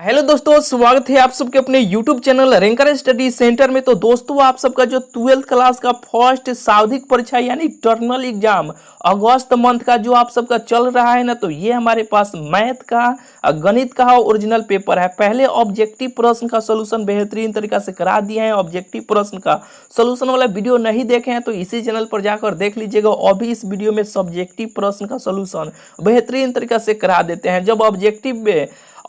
Hello दोस्तों, स्वागत है आप सबके अपने YouTube channel ranker study centre में। तो दोस्तों, आप सबका जो 12th क्लास का फर्स्ट सावधिक परीक्षा यानी टर्मिनल एग्जाम अगस्त मंथ का जो आप सबका चल रहा है ना, तो ये हमारे पास मैथ का गणित का ओरिजिनल पेपर है। पहले ऑब्जेक्टिव प्रश्न का सोल्यूशन बेहतरीन तरीका से करा दिए हैं। ऑब्जेक्टिव प्रश्न का सोल्यूशन वाला वीडियो नहीं देखे हैं तो इसी चैनल पर जाकर देख लीजिएगा। अभी इस वीडियो में सब्जेक्टिव प्रश्न का सोल्यूशन बेहतरीन तरीका से करा देते हैं। जब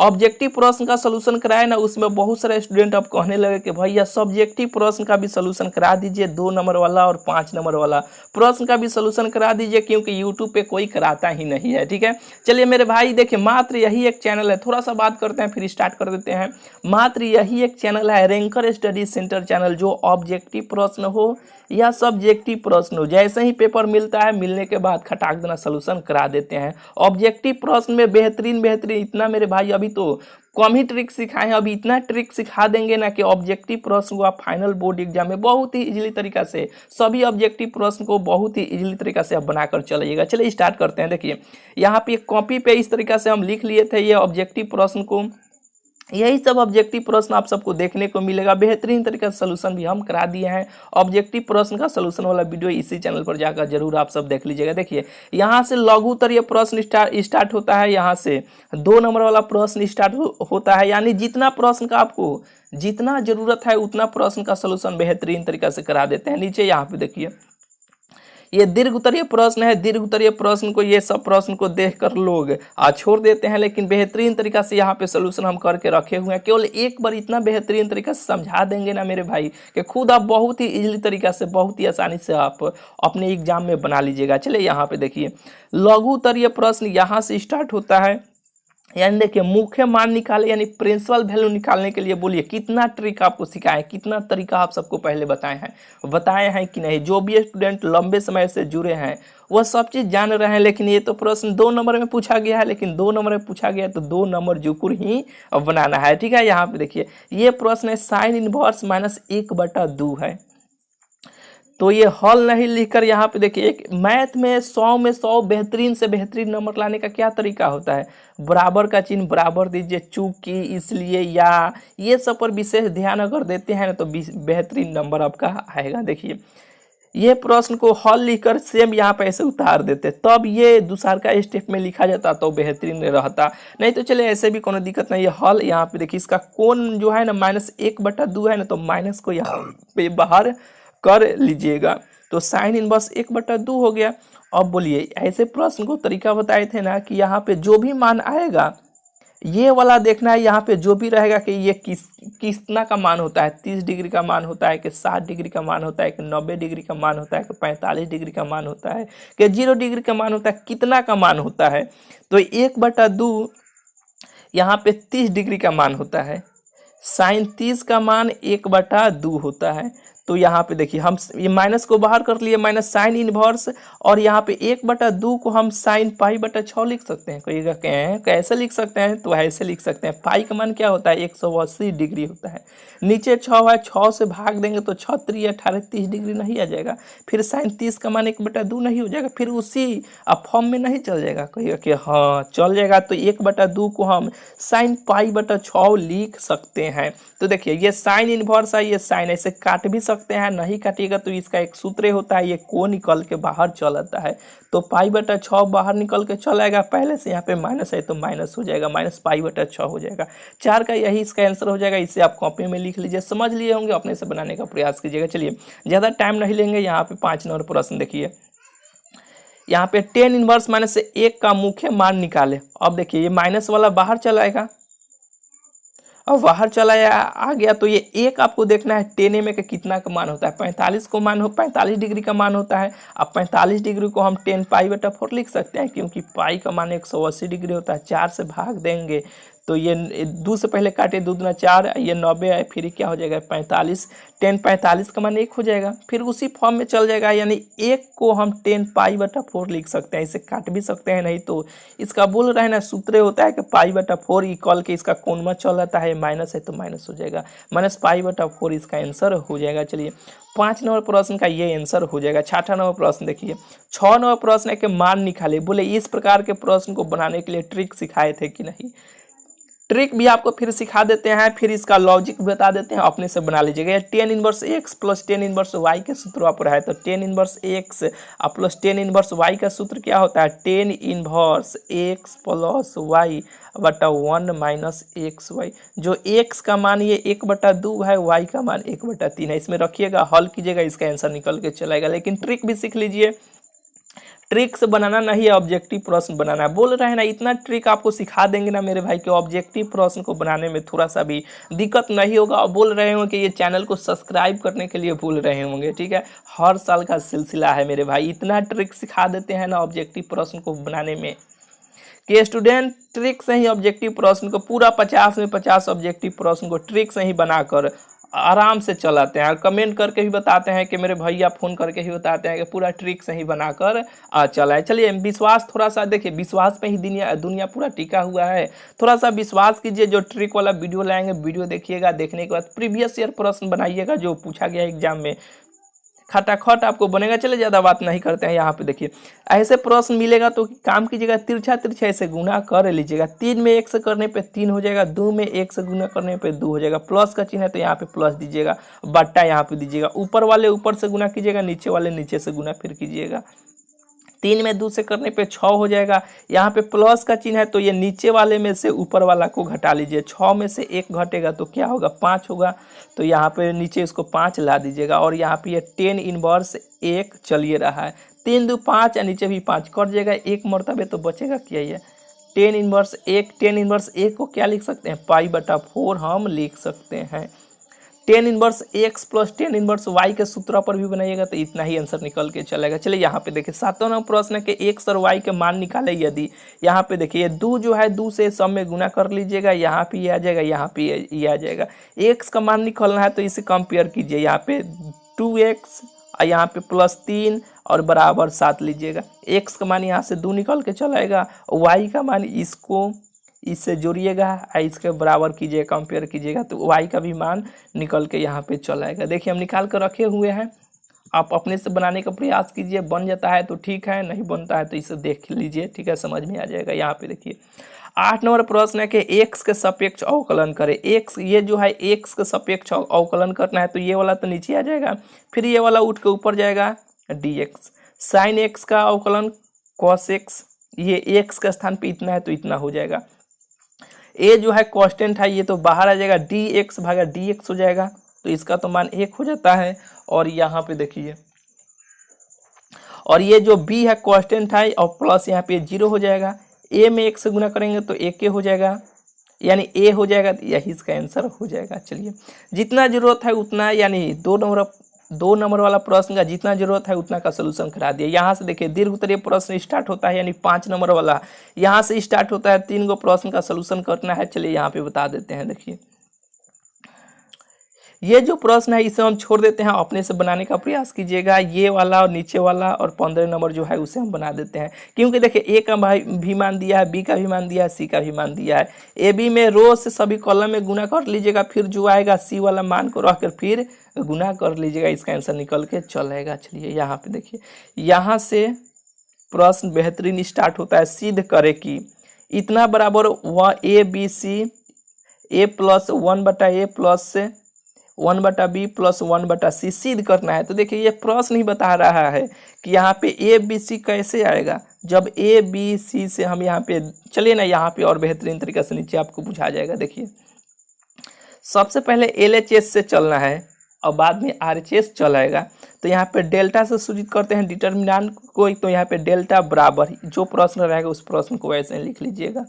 ऑब्जेक्टिव प्रश्न का सोल्यूशन कराए ना, उसमें बहुत सारे स्टूडेंट अब कहने लगे कि भैया सब्जेक्टिव प्रश्न का भी सोल्यूशन करा दीजिए, 2 नंबर वाला और 5 नंबर वाला प्रश्न का भी सोल्यूशन करा दीजिए, क्योंकि यूट्यूब पे कोई कराता ही नहीं है। ठीक है, चलिए मेरे भाई, देखिए मात्र यही एक चैनल है। थोड़ा सा बात करते हैं फिर स्टार्ट कर देते हैं। मात्र यही एक चैनल है रैंकर स्टडी सेंटर चैनल, जो ऑब्जेक्टिव प्रश्न हो या सब्जेक्टिव प्रश्न हो, जैसे ही पेपर मिलता है मिलने के बाद खटाक देना सोल्यूशन करा देते हैं। ऑब्जेक्टिव प्रश्न में बेहतरीन इतना मेरे भाई अभी तो कम ही ट्रिक सिखाए हैं, अभी इतना ट्रिक सिखा देंगे ना कि ऑब्जेक्टिव प्रश्न को आप फाइनल बोर्ड एग्जाम में बहुत ही इजीली तरीका से सभी ऑब्जेक्टिव प्रश्न को बहुत ही इजीली तरीका से आप बनाकर चलाइएगा। चलिए स्टार्ट करते हैं। देखिए यहाँ पे एक कॉपी पे इस तरीका से हम लिख लिए थे ये ऑब्जेक्टिव प्रश्न को। यही सब ऑब्जेक्टिव प्रश्न आप सबको देखने को मिलेगा। बेहतरीन तरीके से सोल्यूशन भी हम करा दिए हैं। ऑब्जेक्टिव प्रश्न का सोल्यूशन वाला वीडियो इसी चैनल पर जाकर जरूर आप सब देख लीजिएगा। देखिए यहाँ से लघु उत्तरीय प्रश्न स्टार्ट होता है, यहाँ से 2 नंबर वाला प्रश्न स्टार्ट होता है। यानी जितना प्रश्न का आपको जितना जरूरत है उतना प्रश्न का सोल्यूशन बेहतरीन तरीके से करा देते हैं। नीचे यहाँ पे देखिए ये दीर्घ उत्तरीय प्रश्न है। दीर्घ उत्तरीय प्रश्न को, ये सब प्रश्न को देखकर लोग छोड़ देते हैं, लेकिन बेहतरीन तरीका से यहाँ पे सोल्यूशन हम करके रखे हुए हैं। केवल एक बार इतना बेहतरीन तरीका से समझा देंगे ना मेरे भाई कि खुद आप बहुत ही इजीली तरीका से, बहुत ही आसानी से आप अपने एग्जाम में बना लीजिएगा। चलिए यहाँ पे देखिए लघु उत्तरीय प्रश्न यहाँ से स्टार्ट होता है। यानी देखिए मुख्य मान निकाले, यानी प्रिंसिपल वैल्यू निकालने के लिए बोलिए कितना ट्रिक आपको सिखाएं, कितना तरीका आप सबको पहले बताए हैं कि नहीं। जो भी स्टूडेंट लंबे समय से जुड़े हैं वह सब चीज़ जान रहे हैं। लेकिन ये तो प्रश्न 2 नंबर में पूछा गया है, लेकिन 2 नंबर में पूछा गया है तो 2 नंबर जुकुर ही बनाना है। ठीक है, यहाँ पे देखिए ये प्रश्न है साइन इनवर्स -1/2 है। तो ये हल नहीं लिखकर यहाँ पे देखिए, एक मैथ में 100 में 100 बेहतरीन से बेहतरीन नंबर लाने का क्या तरीका होता है, बराबर का चिन्ह बराबर दीजिए, चूंकि, इसलिए, या, ये सब पर विशेष ध्यान अगर देते हैं ना तो बेहतरीन नंबर आपका आएगा। देखिए ये प्रश्न को हल लिखकर सेम यहाँ पे ऐसे उतार देते, तब ये दूसरा का स्टेप में लिखा जाता तो बेहतरीन रहता। नहीं तो चले ऐसे भी कोनो दिक्कत नहीं है। हल यहाँ पे देखिए इसका कोण जो है ना -1/2 है ना, तो माइनस को यहाँ पे बाहर कर लीजिएगा, तो साइन इनवर्स 1/2 हो गया। अब बोलिए ऐसे प्रश्न को तरीका बताए थे ना कि यहाँ पे जो भी मान आएगा ये वाला देखना है। यहाँ पे जो भी रहेगा कि ये कितना का मान होता है, 30 डिग्री का मान होता है कि 60 डिग्री का मान होता है कि 90 डिग्री का मान होता है कि 45 डिग्री का मान होता है कि 0 डिग्री का मान होता है, कितना का मान होता है। तो 1/2 यहाँ पे 30 डिग्री का मान होता है, साइन 30 का मान 1/2 होता है। तो यहाँ पे देखिए हम ये माइनस को बाहर कर लिए, माइनस साइन इनवर्स, और यहाँ पे 1/2 को हम साइन π/6 लिख सकते हैं। कोई कैसे लिख सकते हैं, तो ऐसे लिख सकते हैं। पाई का मान क्या होता है, 180 डिग्री होता है। नीचे 6 है, 6 से भाग देंगे तो 6 3 18 30 डिग्री नहीं आ जाएगा। फिर साइन 30 का मान 1/2 नहीं हो जाएगा, फिर उसी फॉर्म में नहीं चल जाएगा। कहिएगा कि हाँ चल जाएगा, तो 1/2 को हम साइन π/6 लिख सकते हैं। तो देखिए ये साइन इनवर्स है, ये साइन ऐसे काट भी सकते हैं, नहीं काटिएगा तो इसका एक सूत्र होता है, ये को निकल के बाहर चल आता है, तो π/6 बाहर निकल के चल आएगा। पहले से यहाँ पे माइनस है तो माइनस हो जाएगा, -π/6 हो जाएगा। 4 का यही इसका आंसर हो जाएगा। इसे आप कॉपी में लिख लीजिए, समझ लिए होंगे, अपने से बनाने का प्रयास कीजिएगा। चलिए ज़्यादा टाइम नहीं लेंगे। यहाँ पे 5 नंबर प्रश्न देखिए, यहाँ पे 10 इनवर्स -1 का मुख्य मान निकाले। अब देखिए ये माइनस वाला बाहर चला आएगा, और बाहर चला आ गया, तो ये एक आपको देखना है 10 में का कितना का मान होता है। 45 डिग्री का मान होता है। अब 45 डिग्री को हम 10 π/4 लिख सकते हैं, क्योंकि पाई का मान 180 डिग्री होता है। 4 से भाग देंगे तो ये 2 से पहले काटे, 2 दूना 4, ये 90 है, फिर क्या हो जाएगा 45, 10 45 का मान 1 हो जाएगा, फिर उसी फॉर्म में चल जाएगा। यानी 1 को हम 10 π/4 लिख सकते हैं। इसे काट भी सकते हैं, नहीं तो इसका बोल रहे हैं ना सूत्र होता है कि π/4 इक्वल के इसका कोण में चल जाता है, माइनस है तो माइनस हो जाएगा, -π/4 इसका आंसर हो जाएगा। चलिए 5 नंबर प्रश्न का ये आंसर हो जाएगा। 6ठा नंबर प्रश्न देखिए, 6 नंबर प्रश्न है कि मान निकाले। बोले इस प्रकार के प्रश्न को बनाने के लिए ट्रिक सिखाए थे कि नहीं। ट्रिक भी आपको फिर सिखा देते हैं, फिर इसका लॉजिक भी बता देते हैं, अपने से बना लीजिएगा। ये tan inverse x plus tan inverse y के सूत्र पर है, तो tan inverse x plus tan inverse y का सूत्र क्या होता है, tan inverse x plus y बटा 1 माइनस एक्स वाई। जो एक्स का मान ये 1/2 है, वाई का मान 1/3 है। इसमें रखिएगा, हल कीजिएगा, इसका आंसर निकल के चलेगा। लेकिन ट्रिक भी सीख लीजिए, ट्रिक से बनाना नहीं है, ऑब्जेक्टिव प्रश्न बनाना है। बोल रहे हैं ना, इतना ट्रिक आपको सिखा देंगे ना मेरे भाई कि ऑब्जेक्टिव प्रश्न को बनाने में थोड़ा सा भी दिक्कत नहीं होगा। और बोल रहे होंगे कि ये चैनल को सब्सक्राइब करने के लिए भूल रहे होंगे, ठीक है। हर साल का सिलसिला है मेरे भाई, इतना ट्रिक सिखा देते हैं ना ऑब्जेक्टिव प्रश्न को बनाने में कि स्टूडेंट ट्रिक से ही ऑब्जेक्टिव प्रश्न को पूरा 50 में 50 ऑब्जेक्टिव प्रश्न को ट्रिक से ही बनाकर आराम से चलाते हैं। और कमेंट करके भी बताते हैं कि मेरे भैया फ़ोन करके ही बताते हैं कि पूरा ट्रिक से ही बनाकर चलाए। चलिए, विश्वास थोड़ा सा देखिए, विश्वास पे ही दुनिया पूरा टिका हुआ है। थोड़ा सा विश्वास कीजिए, जो ट्रिक वाला वीडियो लाएंगे, वीडियो देखिएगा, देखने के बाद प्रीवियस ईयर प्रश्न बनाइएगा जो पूछा गया एग्जाम में, खटाखट आपको बनेगा। चले, ज़्यादा बात नहीं करते हैं। यहाँ पे देखिए, ऐसे प्रश्न मिलेगा तो काम कीजिएगा, तिरछा तिरछा ऐसे गुना कर लीजिएगा। 3 में 1 से करने पे 3 हो जाएगा, 2 में 1 से गुना करने पे 2 हो जाएगा। प्लस का चिन्ह है तो यहाँ पे प्लस दीजिएगा, बट्टा यहाँ पे दीजिएगा। ऊपर वाले ऊपर से गुना कीजिएगा, नीचे वाले नीचे से गुना फिर कीजिएगा। 3 में 2 से करने पे 6 हो जाएगा। यहाँ पे प्लस का चिन्ह है तो ये नीचे वाले में से ऊपर वाला को घटा लीजिए। 6 में से 1 घटेगा तो क्या होगा, 5 होगा। तो यहाँ पे नीचे इसको 5 ला दीजिएगा। और यहाँ पे ये 10 इनवर्स 1 चलिए रहा है, 3 2 5 या नीचे भी 5 कट जाएगा, 1 मरतबे तो बचेगा क्या, ये 10 इनवर्स 1। 10 इनवर्स 1 को क्या लिख सकते हैं, पाई/4 हम लिख सकते हैं। 10 inverse x plus 10 inverse y के सूत्र पर भी बनाइएगा तो इतना ही आंसर निकल के चलेगा। चलिए, यहाँ पे देखिए 7वां नंबर प्रश्न के एक्स और वाई के मान निकाले। यदि यहाँ पे देखिए 2 जो है 2 से सब में गुना कर लीजिएगा, यहाँ पे ये आ जाएगा, यहाँ पे ये आ जाएगा। एक्स का मान निकालना है तो इसे कंपेयर कीजिए, यहाँ पे 2x और यहाँ पे +3 और बराबर 7 लीजिएगा। एक्स का मान यहाँ से 2 निकल के चलाएगा, वाई का मान इससे जोड़िएगा, इसके बराबर कीजिए, कंपेयर कीजिएगा तो वाई का भी मान निकल के यहाँ पे चल आएगा। देखिए, हम निकाल कर रखे हुए हैं, आप अपने से बनाने का प्रयास कीजिए। बन जाता है तो ठीक है, नहीं बनता है तो इसे देख लीजिए, ठीक है, समझ में आ जाएगा। यहाँ पे देखिए 8 नंबर प्रश्न है कि एक्स के सापेक्ष अवकलन करें। एक्स, ये जो है एक्स के सापेक्ष अवकलन करना है तो ये वाला तो नीचे आ जाएगा, फिर ये वाला उठ के ऊपर जाएगा, dx। साइन एक्स का अवकलन cos x, ये एक्स के स्थान पे इतना है तो इतना हो जाएगा। ए जो है कांस्टेंट है, ये तो बाहर आ जाएगा, dx भागा dx हो जाएगा, तो इसका तो मान 1 हो जाता है। और यहाँ पे देखिए, और ये जो b है कांस्टेंट है और प्लस यहाँ पे 0 हो जाएगा। a में 1 से गुना करेंगे तो 1 हो जाएगा, यानी a हो जाएगा, यही इसका आंसर हो जाएगा। चलिए, जितना जरूरत है उतना, यानी 2 नंबर वाला प्रश्न का जितना जरूरत है उतना का सलूशन करा दिया। यहाँ से देखिए दीर्घ उत्तरीय प्रश्न स्टार्ट होता है, यानी 5 नंबर वाला यहाँ से स्टार्ट होता है। 3 गो प्रश्न का सलूशन करना है। चलिए, यहाँ पे बता देते हैं। देखिए, ये जो प्रश्न है इसे हम छोड़ देते हैं, अपने से बनाने का प्रयास कीजिएगा। ये वाला और नीचे वाला और 15 नंबर जो है उसे हम बना देते हैं, क्योंकि देखिए ए का भी मान दिया है, बी का भी मान दिया है, सी का भी मान दिया है। ए बी में रो से सभी कॉलम में गुना कर लीजिएगा, फिर जो आएगा सी वाला मान को रखकर फिर गुना कर लीजिएगा, इसका आंसर निकल के चलेगा। चलिए, यहाँ पे देखिए, यहाँ से प्रश्न बेहतरीन स्टार्ट होता है। सिद्ध करे कि इतना बराबर A B C, a plus 1/a plus 1/b plus 1/c सिद्ध करना है। तो देखिए, ये प्रश्न ही बता रहा है कि यहाँ पे ए बी सी कैसे आएगा, जब ए बी सी से हम यहाँ पे चलिए ना, यहाँ पे और बेहतरीन तरीके से नीचे आपको बुझा जाएगा। देखिए, सबसे पहले LHS से चलना है और बाद में RHS चलाएगा। तो यहाँ पे डेल्टा से सूचित करते हैं डिटर्मिनेंट को, तो यहाँ पे डेल्टा बराबर जो प्रश्न रहेगा उस प्रश्न को ऐसे लिख लीजिएगा।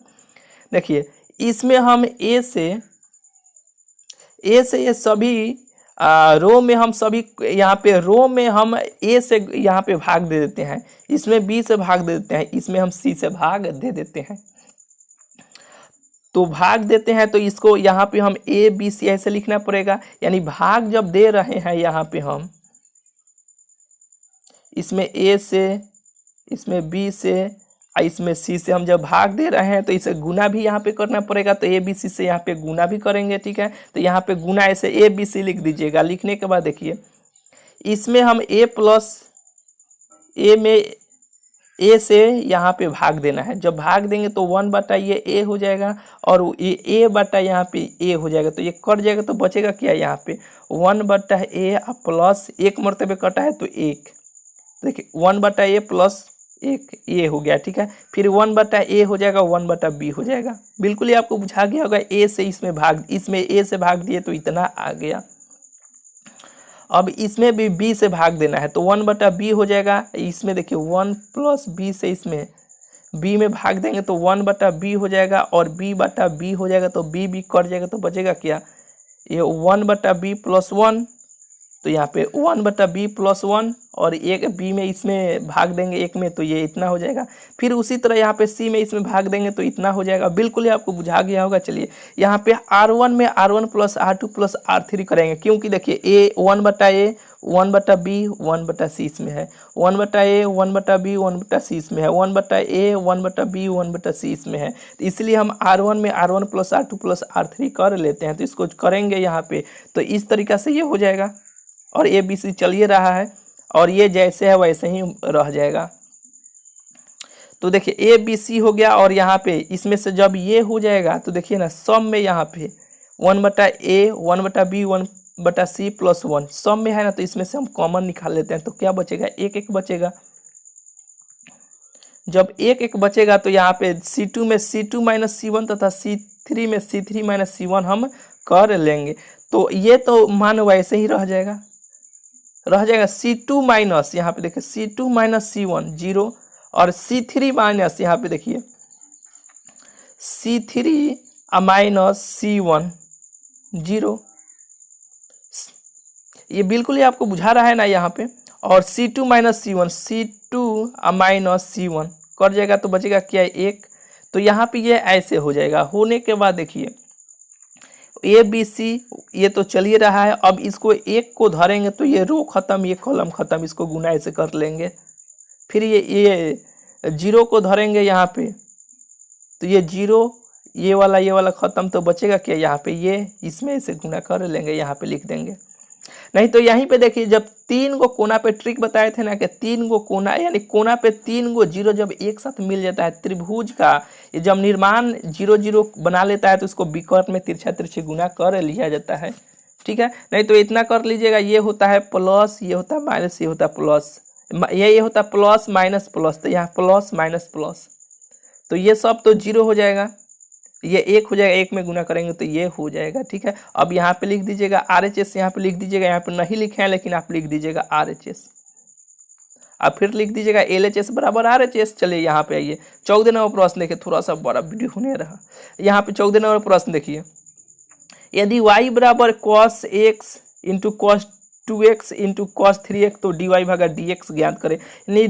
देखिए, इसमें हम ए से ये सभी रो में हम सभी, यहाँ पे रो में हम ए से यहाँ पे भाग दे देते हैं, इसमें बी से भाग दे देते हैं, इसमें हम सी से भाग दे देते हैं। तो भाग देते हैं तो इसको यहाँ पे हम ए बी सी ऐसे लिखना पड़ेगा, यानी भाग जब दे रहे हैं यहाँ पे हम इसमें ए से, इसमें बी से, इसमें सी से हम जब भाग दे रहे हैं तो इसे गुना भी यहाँ पे करना पड़ेगा। तो ए बी सी से यहाँ पे गुना भी करेंगे, ठीक है। तो यहाँ पे गुना ऐसे ए बी सी लिख दीजिएगा। लिखने के बाद देखिए, इसमें हम ए प्लस ए में ए से यहाँ पे भाग देना है। जब भाग देंगे तो 1 बटा ये ए हो जाएगा और ये ए बटा यहाँ पे ए हो जाएगा, तो ये कट जाएगा तो बचेगा क्या यहाँ पे 1 बटा ए प्लस एक मरतबे कटा है तो एक, देखिए 1 बटा ए प्लस एक ए हो गया, ठीक है। फिर 1 बटा ए हो जाएगा 1 बटा बी हो जाएगा। बिल्कुल ही आपको बुझा गया होगा, ए से इसमें ए से भाग दिए तो इतना आ गया। अब इसमें भी बी से भाग देना है तो 1 बटा बी हो जाएगा। इसमें देखिए 1 प्लस बी से इसमें बी में भाग देंगे तो 1 बटा बी हो जाएगा और बी बटा बी हो जाएगा, तो बी कट जाएगा तो बचेगा क्या ये 1 बटा बी प्लस 1, तो यहाँ पे 1 बटा बी प्लस 1 और एक बी में इसमें भाग देंगे एक में तो ये इतना हो जाएगा। फिर उसी तरह यहाँ पे सी में इसमें भाग देंगे तो इतना हो जाएगा। बिल्कुल ही आपको बुझा गया होगा। चलिए यहाँ पे R1 में R1 plus R2 plus R3 करेंगे, क्योंकि देखिए ए 1 बटा ए 1 बटा बी 1 बटा सी इसमें है, 1 बटा ए 1 बटा बी 1 बटा सी इसमें है, 1 बटा ए 1 बटा बी 1 बटा सी इसमें है। तो इसलिए हम R1 में R1 plus R2 plus R3 कर लेते हैं। तो इसको करेंगे यहाँ पे तो इस तरीक़ा से ये हो जाएगा और ए बी सी चल ही रहा है और ये जैसे है वैसे ही रह जाएगा। तो देखिए ए बी सी हो गया और यहाँ पे इसमें से जब ये हो जाएगा तो देखिए ना सम में यहाँ पे 1 बटा ए 1 बटा बी 1 बटा सी प्लस 1 सम में है ना, तो इसमें से हम कॉमन निकाल लेते हैं तो क्या बचेगा एक एक बचेगा। जब एक एक बचेगा तो यहाँ पे C2 में C2 माइनस C1 तथा C3 में C3 माइनस C1 हम कर लेंगे। तो ये तो मान वैसे ही रह जाएगा C2 माइनस यहाँ पे देखिए C2 माइनस C1 0 और C3 माइनस यहाँ पे देखिए C3 माइनस C1 0। ये बिल्कुल ही आपको बुझा रहा है ना यहाँ पे। और C2 minus C2 minus C1 कर जाएगा तो बचेगा क्या एक। तो यहाँ पे ये ऐसे हो जाएगा। होने के बाद देखिए ए बी सी ये तो चल ही रहा है। अब इसको एक को धरेंगे तो ये रो खत्म ये कॉलम खत्म, इसको गुना ऐसे कर लेंगे। फिर ये 0 को धरेंगे यहाँ पे तो ये 0 ये वाला खत्म, तो बचेगा क्या यहाँ पे ये इसमें ऐसे गुना कर लेंगे, यहाँ पे लिख देंगे। नहीं तो यहीं पे देखिए जब 3 गो कोना पे ट्रिक बताए थे ना कि 3 गो कोना यानी कोना पे 3 गो 0 जब एक साथ मिल जाता है त्रिभुज का, ये जब निर्माण 0 0 बना लेता है तो इसको विकर्ण में तिरछा तिरछे गुना कर लिया जाता है, ठीक है। नहीं तो इतना कर लीजिएगा, ये होता है प्लस ये होता है माइनस ये होता है प्लस, ये होता है प्लस माइनस प्लस, तो यहाँ प्लस माइनस प्लस, तो ये सब तो 0 हो जाएगा, ये 1 हो जाएगा, 1 में गुना करेंगे तो ये हो जाएगा, ठीक है। अब यहाँ पे लिख दीजिएगा RHS, यहाँ पे लिख दीजिएगा, यहाँ पे नहीं लिखे हैं लेकिन आप लिख दीजिएगा RHS। अब फिर लिख दीजिएगा LHS बराबर RHS। चलिए यहाँ पे आइए 14 नंबर प्रश्न देखिए, थोड़ा सा बड़ा वीडियो होने रहा। यहाँ पे 14 नंबर प्रश्न देखिए, यदि y बराबर cos x into cos 2x into cos 3x तो dy भागा dx ज्ञात करें। यानी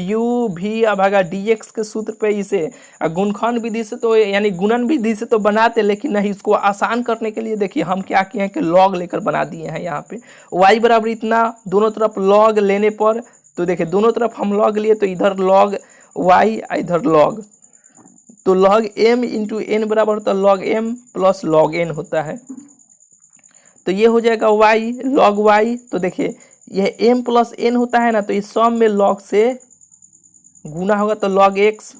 du भागा dx के सूत्र पे इसे गुणनखंड विधि से तो यानी गुणन विधि से तो बनाते, लेकिन नहीं इसको आसान करने के लिए देखिए हम क्या किए हैं कि log लेकर बना दिए हैं। यहाँ पे y बराबर इतना, दोनों तरफ log लेने पर तो देखिए दोनों तरफ हम log लिए तो इधर log y इधर log, तो log m इंटू n बराबर होता है log m plus log n होता है, तो ये हो जाएगा y log y। तो देखिए यह m प्लस n होता है ना, तो इस सम में log से गुना होगा तो log x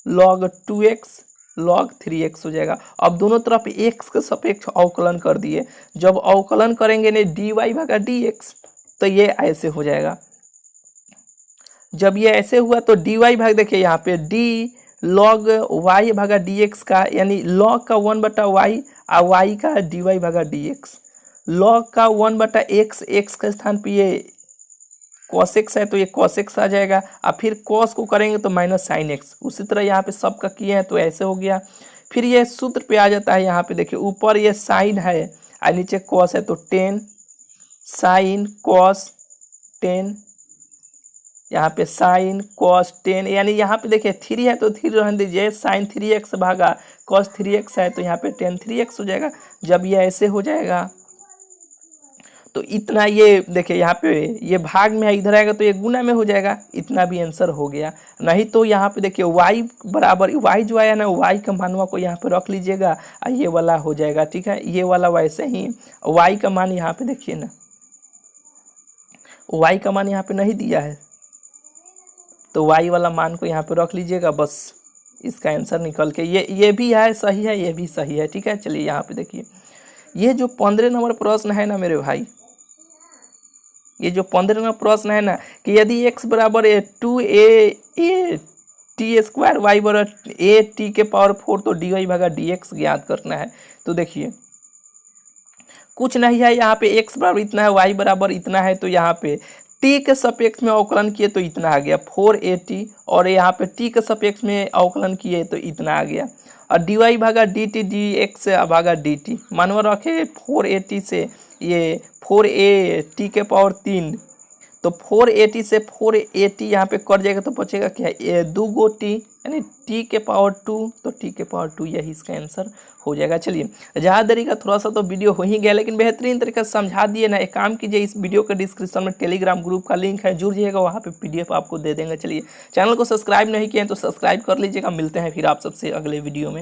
log 2x log 3x हो जाएगा। अब दोनों तरफ x के सापेक्ष अवकलन कर दिए, जब अवकलन करेंगे ने dy भागा dx तो ये ऐसे हो जाएगा। जब ये ऐसे हुआ तो dy भाग देखिए यहाँ पे d log y भागा dx का यानी log का 1 बटा y और y का dy भागा dx, log का 1 बटा x, x के स्थान पे ये cos x है तो ये cos x आ जाएगा, और फिर cos को करेंगे तो माइनस साइन x। उसी तरह यहाँ पे सबका किए हैं तो ऐसे हो गया। फिर ये सूत्र पे आ जाता है, यहाँ पे देखिए ऊपर ये साइन है और नीचे cos है तो 10 साइन cos 10, यहाँ पे साइन cos 10 यानी यहाँ पे देखिए 3 है तो 3 रहने दीजिए, साइन 3x भागा cos 3x है तो यहाँ पे tan 3x हो जाएगा। जब ये ऐसे हो जाएगा तो इतना ये देखिए यहाँ पे ये भाग में है, इधर आएगा तो ये गुना में हो जाएगा, इतना भी आंसर हो गया। नहीं तो यहाँ पे देखिए y बराबर y जो आया ना y का मानवा को यहाँ पे रख लीजिएगा और ये वाला हो जाएगा, ठीक है। ये वाला वैसे ही y का मान यहाँ पे देखिए ना, y का मान यहाँ पे नहीं दिया है, तो y वाला मान को यहाँ पे रख लीजिएगा, बस इसका आंसर निकल के ये भी है सही है, ये भी सही है। ठीक है, चलिए यहाँ पे देखिए, ये जो 15 नंबर प्रश्न है ना मेरे भाई, ये जो 15 नंबर प्रश्न है ना कि यदि x बराबर 2a टी स्क्वायर वाई बराबर a t के पावर 4 तो dy भागा dx ज्ञात करना है। तो देखिए कुछ नहीं है, यहाँ पे x बराबर इतना है, y बराबर इतना है, तो यहाँ पे t के सापेक्ष में अवकलन किए तो इतना आ गया 4at, और यहाँ पे t के सापेक्ष में अवकलन किए तो इतना आ गया, और dy भागा dt dx भागा dt मानव रखे 4at से ये 4a t के पावर 3, तो 480 से 480 यहाँ पे कट जाएगा तो बचेगा क्या, ये 2 गो टी यानी t के पावर 2, तो t के पावर 2 यही इसका आंसर हो जाएगा। चलिए ज़्यादा देरी का थोड़ा सा तो वीडियो हो ही गया, लेकिन बेहतरीन तरीके से समझा दिए ना। एक काम कीजिए, इस वीडियो के डिस्क्रिप्शन में टेलीग्राम ग्रुप का लिंक है, जुड़ जाइएगा, वहाँ पे PDF आपको दे देंगे। चलिए चैनल को सब्सक्राइब नहीं किए हैं तो सब्सक्राइब कर लीजिएगा। मिलते हैं फिर आप सबसे अगले वीडियो में।